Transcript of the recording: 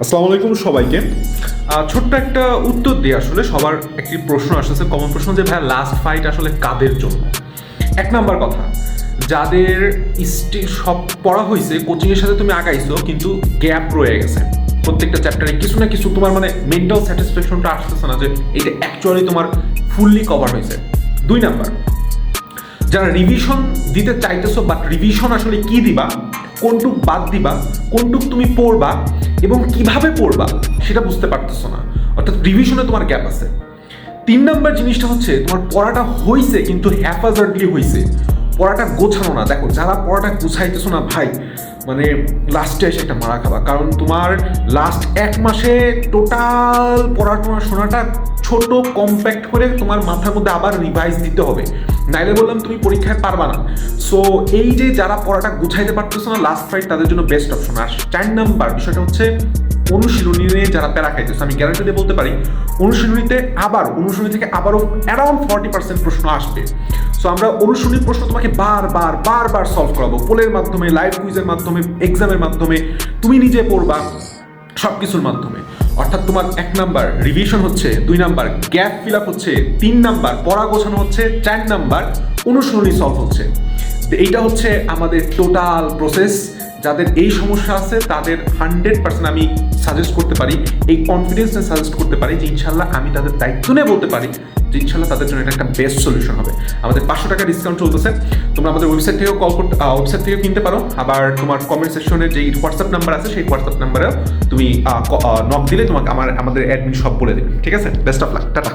আসসালামু আলাইকুম সবাইকে। ছোট্ট একটা উত্তর দিয়ে আসলে সবার একটি প্রশ্ন আসছে, কমন প্রশ্ন যে ভাই লাস্ট ফাইট আসলে কাদের জন্য। এক নাম্বার কথা, যাদের সব পড়া হয়েছে, কোচিংয়ের সাথে তুমি আগাইছো কিন্তু গ্যাপ রয়ে গেছে, প্রত্যেকটা চ্যাপ্টারে কিছু না কিছু তোমার মানে মেন্টাল স্যাটিসফ্যাকশনটা আসতেছে না যে এটা অ্যাকচুয়ালি তোমার ফুললি কভার হয়েছে। দুই নাম্বার, যারা রিভিশন দিতে চাইতেছো বাট রিভিশন আসলে কি দিবা, কোনটুক বাদ দিবা, কোনটুক তুমি পড়বা এবং কিভাবে পড়বা সেটা বুঝতে পারতেছো না, অর্থাৎ রিভিশনে তোমার গ্যাপ আছে। তিন নাম্বার জিনিসটা হচ্ছে তোমার পড়াটা হইছে কিন্তু হ্যাফাজার্ডলি হইছে, পড়াটা গোছানো না। দেখো, যারা পড়াটা গুছাইতেছো না ভাই, মানে লাস্টে এসে একটা মারা খাবা, কারণ তোমার লাস্ট এক মাসে টোটাল পড়াশোনা শোনাটা ছোট কম্প্যাক্ট করে তোমার মাথার মধ্যে আবার রিভাইজ দিতে হবে, নাইলে বললাম তুমি পরীক্ষায় পারবা না। সো এই যে যারা পড়াটা গুছাইতে পারতেছো না, লাস্ট ফাইট তাদের জন্য বেস্ট অপশন। আর 4 নাম্বার বিষয়টা হচ্ছে অনুশীলনী নিয়ে যারা প্যারা খাইতেছে, আমি গ্যারান্টি দিয়ে বলতে পারি অনুশীলনী থেকে আবারও অ্যারাউন্ড 40% প্রশ্ন আসবে। সো আমরা অনুশীলনী প্রশ্ন তোমাকে বারবার সলভ করাবো, পোলের মাধ্যমে, লাইভ কুইজের মাধ্যমে, এক্সামের মাধ্যমে, তুমি নিজে পড়বা, সব কিছুর মাধ্যমে। অর্থাৎ তোমার 1 নাম্বার রিভিশন হচ্ছে, 2 নাম্বার গ্যাপ ফিল আপ হচ্ছে, 3 নাম্বার পড়া গোছানো হচ্ছে, 4 নাম্বার অনুশীলনী সলভ হচ্ছে। এইটা হচ্ছে আমাদের টোটাল প্রসেস। যাদের এই সমস্যা আছে তাদের 100% আমি সাজেস্ট করতে পারি, এই কনফিডেন্স নিয়ে সাজেস্ট করতে পারি যে ইনশাল্লাহ আমি তাদের দায়িত্ব নিয়ে বলতে পারি যে ইনশাল্লাহ তাদের জন্য এটা একটা বেস্ট সলিউশন হবে। আমাদের 500 টাকা ডিসকাউন্ট চলতেছে, তোমরা আমাদের ওয়েবসাইট থেকেও ওয়েবসাইট থেকেও কিনতে পারো, আবার তোমার কমেন্ট সেকশনে যে হোয়াটসঅ্যাপ নাম্বার আছে সেই হোয়াটসঅ্যাপ নাম্বারেও তুমি নক দিলে তোমাকে আমাদের অ্যাডমিন সব বলে দেবে। ঠিক আছে, বেস্ট অফ লাক, টাটা।